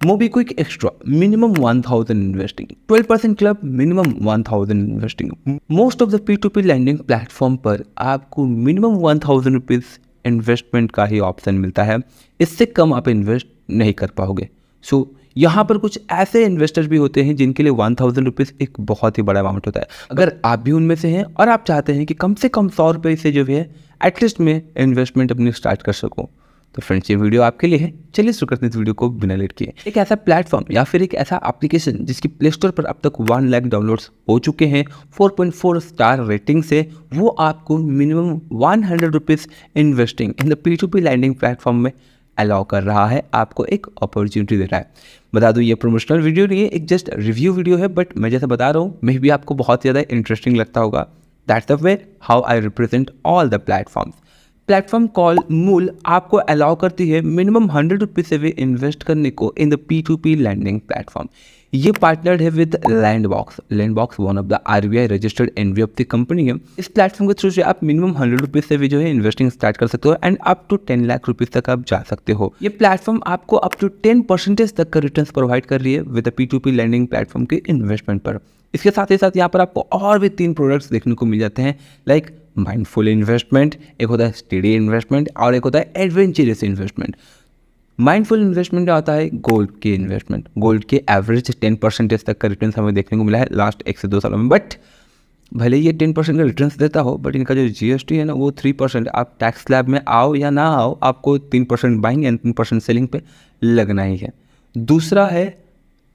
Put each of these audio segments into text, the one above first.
MobiKwik Extra, minimum 1000 investing. 12% club, minimum 1000 investing. Most of the P2P lending platform पर आपको minimum 1000 rupees investment का ही option मिलता है, इससे कम आप इन्वेस्ट नहीं कर पाओगे। सो यहाँ पर कुछ ऐसे इन्वेस्टर्स भी होते हैं जिनके लिए 1000 रुपीज़ एक बहुत ही बड़ा अमाउंट होता है। अगर आप भी उनमें से हैं और आप चाहते हैं कि कम से कम 100 रुपये से जो है एटलीस्ट में इन्वेस्टमेंट अपनी स्टार्ट कर सकूँ, तो फ्रेंड्स ये वीडियो आपके लिए है। चलिए शुरू करते हैं इस वीडियो को बिना लेट किए। एक ऐसा प्लेटफॉर्म या फिर एक ऐसा एप्लीकेशन जिसकी प्ले स्टोर पर अब तक 1 लाख डाउनलोड्स हो चुके हैं, 4.4 स्टार रेटिंग से, वो आपको minimum 100 rupees investing in the P2P lending platform में अलाउ कर रहा है, आपको एक अपॉर्चुनिटी दे रहा है। बता दूं ये प्रमोशनल वीडियो नहीं है, एक जस्ट रिव्यू वीडियो है, बट मैं जैसे बता रहा हूँ मे भी आपको बहुत ज़्यादा इंटरेस्टिंग लगता होगा। That's the way how I represent all the platforms. Platform call मूल आपको अलाउ करती है मिनिमम 100 रुपीज़ से भी इन्वेस्ट करने को in the P2P lending platform. ये पार्टनर्ड है with Lendbox. Lendbox one of the RBI registered NBFC company है। इस प्लेटफॉर्म के थ्रू से आप मिनिमम 100 रुपीज़ से भी जो है इन्वेस्टिंग स्टार्ट कर सकते हो and up to 10 lakh rupees तक आप जा सकते हो। ये प्लेटफॉर्म आपको अप टू 10% तक का रिटर्न प्रोवाइड कर रही है with the P2P lending platform के इन्वेस्टमेंट पर। इसके साथ ही साथ यहाँ पर आपको और भी 3 प्रोडक्ट्स देखने को मिल जाते हैं, लाइक माइंडफुल इन्वेस्टमेंट, एक होता है स्टडी इन्वेस्टमेंट और एक होता है एडवेंचरस इन्वेस्टमेंट। माइंडफुल इन्वेस्टमेंट में आता है गोल्ड के इन्वेस्टमेंट। गोल्ड के एवरेज 10% तक का रिटर्न हमें देखने को मिला है लास्ट 1 से 2 सालों में। बट भले ये 10% का रिटर्न देता हो, बट इनका जो GST है ना वो 3%। आप टैक्स स्लैब में आओ या ना आओ, आपको 3% बाइंग एंड 3% सेलिंग पे लगना ही है। दूसरा है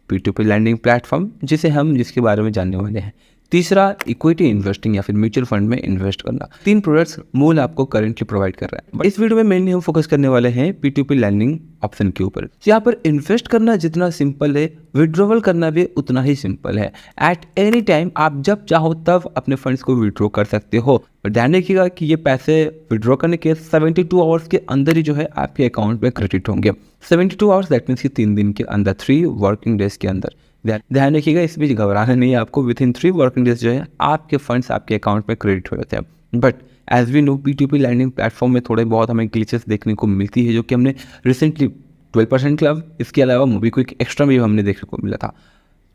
P2P लैंडिंग प्लेटफॉर्म जिसके बारे में जानने वाले हैं। तीसरा इक्विटी इन्वेस्टिंग या फिर म्यूचुअल फंड में इन्वेस्ट करना। 3 प्रोडक्ट्स मूल आपको करेंटली प्रोवाइड कर रहा है। बट इस वीडियो में मेनली हम फोकस करने वाले हैं P2P लैंडिंग ऑप्शन के ऊपर। यहाँ पर इन्वेस्ट करना जितना सिंपल है, विड्रॉवल करना भी उतना ही सिंपल है। एट एनी टाइम आप जब चाहो तब अपने फंड्स को विड्रॉ कर सकते हो। और ध्यान रखिएगा कि ये पैसे विड्रॉ करने के 72 आवर्स के अंदर ही जो है आपके अकाउंट में क्रेडिट होंगे। 72 आवर्स दैट मीन्स कि 3 दिन के अंदर, 3 वर्किंग डेज के अंदर। ध्यान रखिएगा, इस बीच घबराना नहीं है आपको। विद इन 3 वर्किंग डेज जो है आपके फंड्स आपके अकाउंट में क्रेडिट हो जाते हैं। But as we know P2P lending platform में थोड़े बहुत हमें ग्लिचेस देखने को मिलती है, जो कि हमने रिसेंटली 12% क्लब, इसके अलावा MobiKwik एक्स्ट्रा में भी हमने देखने को मिला था।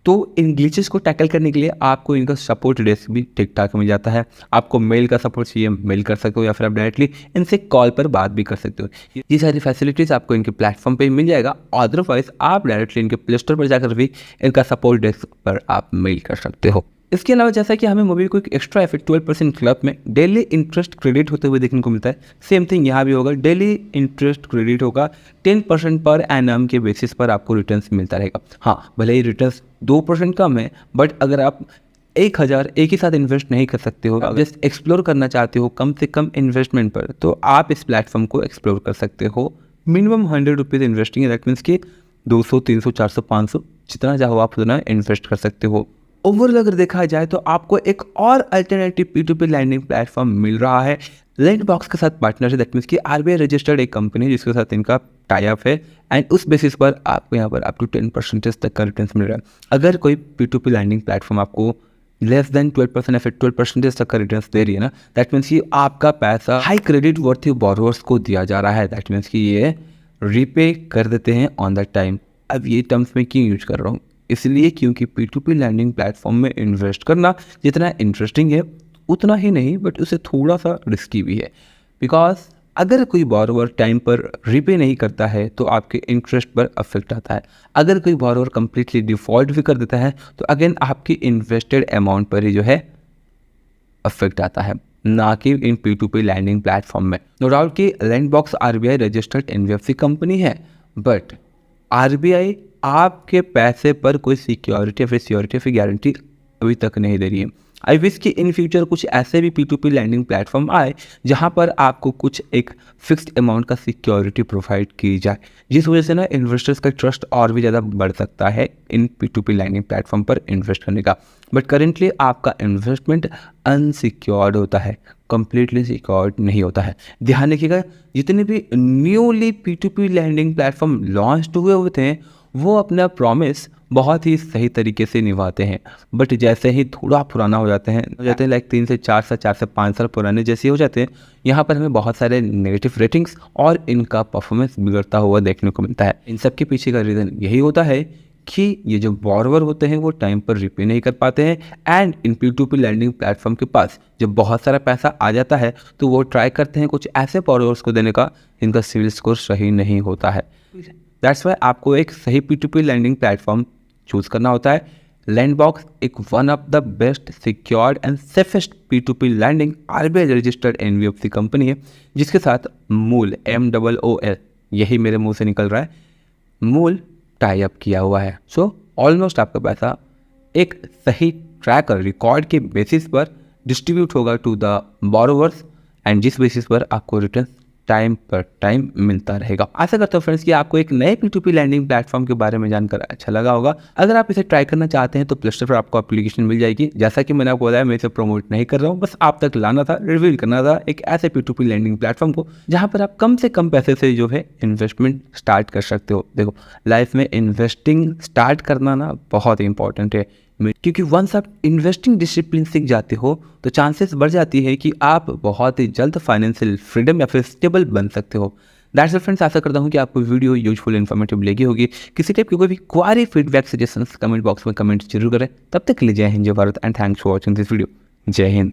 तो इन ग्लिचेस को टैकल करने के लिए आपको इनका सपोर्ट डेस्क भी ठीक ठाक मिल जाता है। आपको मेल का सपोर्ट चाहिए, मेल कर सकते हो, या फिर आप डायरेक्टली इनसे कॉल पर बात भी कर सकते हो। ये सारी फैसिलिटीज़ आपको इनके प्लेटफॉर्म पे मिल जाएगा। अदरवाइज आप डायरेक्टली इनके प्ले स्टोर पर जाकर भी इनका सपोर्ट डेस्क पर आप मेल कर सकते हो। इसके अलावा जैसा कि हमें MobiKwik एक्स्ट्रा या फिर 12% क्लब में डेली इंटरेस्ट क्रेडिट होते हुए देखने को मिलता है, सेम थिंग यहाँ भी होगा। डेली इंटरेस्ट क्रेडिट होगा 10% पर एनम के बेसिस पर आपको रिटर्न्स मिलता रहेगा। हाँ, भले ही रिटर्न्स 2% कम है, बट अगर आप 1000 एक ही साथ इन्वेस्ट नहीं कर सकते हो, जस्ट एक्सप्लोर करना चाहते हो कम से कम इन्वेस्टमेंट पर, तो आप इस प्लेटफॉर्म को एक्सप्लोर कर सकते हो। मिनिमम 100 रुपीज़ इन्वेस्टिंग है, दैट मीन्स कि 200, 300, 400, 500 जितना चाहो आप उतना इन्वेस्ट कर सकते हो। ओवरऑल अगर देखा जाए तो आपको एक और अल्टरनेटिव P2P लैंडिंग प्लेटफॉर्म मिल रहा है। लैंडबॉक्स के साथ पार्टनर है, दैट मीन्स कि RBI रजिस्टर्ड एक कंपनी है जिसके साथ इनका टाई अप है, एंड उस बेसिस पर आपको यहाँ पर अप टू 10% तक का रिटर्न मिल रहा है। अगर कोई P2P लैंडिंग प्लेटफॉर्म आपको लेस देन 12% या फिर 12% तक का रिटर्न दे रही है ना, दैट मीन्स कि आपका पैसा हाई क्रेडिट वर्थी बोरोवर्स को दिया जा रहा है। दैट मीन्स कि ये रीपे कर देते हैं ऑन द टाइम। अब ये टर्म्स में क्यों यूज कर रहा हूँ, इसलिए क्योंकि P2P लैंडिंग प्लेटफॉर्म में इन्वेस्ट करना जितना इंटरेस्टिंग है उतना ही नहीं, बट उसे थोड़ा सा रिस्की भी है। बिकॉज अगर कोई बोरोवर टाइम पर रीपे नहीं करता है तो आपके इंटरेस्ट पर अफेक्ट आता है। अगर कोई बोरोवर कंप्लीटली डिफॉल्ट भी कर देता है तो अगेन आपकी इन्वेस्टेड अमाउंट पर ही जो है अफेक्ट आता है, ना कि इन P2P लैंडिंग प्लेटफॉर्म में। नो डाउट कि लैंडबॉक्स RBI रजिस्टर्ड NBFC कंपनी है, बट RBI आपके पैसे पर कोई सिक्योरिटी या फिर गारंटी अभी तक नहीं दे रही है। आई विश कि इन फ्यूचर कुछ ऐसे भी P2P लैंडिंग प्लेटफॉर्म आए जहां पर आपको कुछ एक फिक्स्ड अमाउंट का सिक्योरिटी प्रोवाइड की जाए, जिस वजह से ना इन्वेस्टर्स का ट्रस्ट और भी ज़्यादा बढ़ सकता है इन P2P लैंडिंग प्लेटफॉर्म पर इन्वेस्ट करने का। बट करेंटली आपका इन्वेस्टमेंट अनसिक्योर्ड होता है, कंप्लीटली सिक्योर्ड नहीं होता है। ध्यान रखिएगा, जितने भी newly P2P lending platform launch हुए होते हैं वो अपना प्रॉमिस बहुत ही सही तरीके से निभाते हैं। बट जैसे ही थोड़ा पुराना हो जाते हैं लाइक 3 से 4 साल 4 से 5 साल पुराने जैसे हो जाते हैं, यहाँ पर हमें बहुत सारे नेगेटिव रेटिंग्स और इनका परफॉर्मेंस बिगड़ता हुआ देखने को मिलता है। इन सब के पीछे का रीज़न यही होता है कि ये जो बॉरोवर होते हैं वो टाइम पर रिपे नहीं कर पाते हैं, and in P2P lending platform के पास जब बहुत सारा पैसा आ जाता है तो वो ट्राई करते हैं कुछ ऐसे बॉरोवर्स को देने का जिनका सिविल स्कोर सही नहीं होता है। दैट्स वाई आपको एक सही P2P लैंडिंग प्लेटफॉर्म चूज़ करना होता है। लैंडबॉक्स एक one of the best secured and safest P2P lending RBI registered NBFC company है, जिसके साथ मूल MOOL, यही मेरे मुंह से निकल रहा है, मूल टाई अप किया हुआ है। सो ऑलमोस्ट आपका पैसा एक सही ट्रैकर रिकॉर्ड के बेसिस पर डिस्ट्रीब्यूट होगा टू द बोरोवर्स, एंड जिस बेसिस पर आपको रिटर्न टाइम पर टाइम मिलता रहेगा। आशा करता हूँ फ्रेंड्स कि आपको एक नए P2P लैंडिंग प्लेटफॉर्म के बारे में जानकर अच्छा लगा होगा। अगर आप इसे ट्राई करना चाहते हैं तो प्ले स्टोर पर आपको एप्लीकेशन मिल जाएगी। जैसा कि मैंने आपको बताया, मैं इसे प्रमोट नहीं कर रहा हूँ, बस आप तक लाना था, रिवील करना था एक ऐसे P2P लैंडिंग प्लेटफॉर्म को जहाँ पर आप कम से कम पैसे से जो है इन्वेस्टमेंट स्टार्ट कर सकते हो। देखो, लाइफ में इन्वेस्टिंग स्टार्ट करना ना बहुत इंपॉर्टेंट है, क्योंकि वंस आप इन्वेस्टिंग डिसिप्लिन सीख जाते हो तो चांसेस बढ़ जाती है कि आप बहुत ही जल्द फाइनेंशियल फ्रीडम या फिर स्टेबल बन सकते हो। दैट्स इट फ्रेंड्स, आशा करता हूँ कि आपको वीडियो यूजफुल इन्फॉर्मेटिव लगी होगी। किसी टाइप की कोई भी क्वारी, फीडबैक, सजेशंस कमेंट बॉक्स में कमेंट जरूर करें। तब तक के लिए जय हिंद, जय Bharat, and thanks for watching this video. जय हिंद।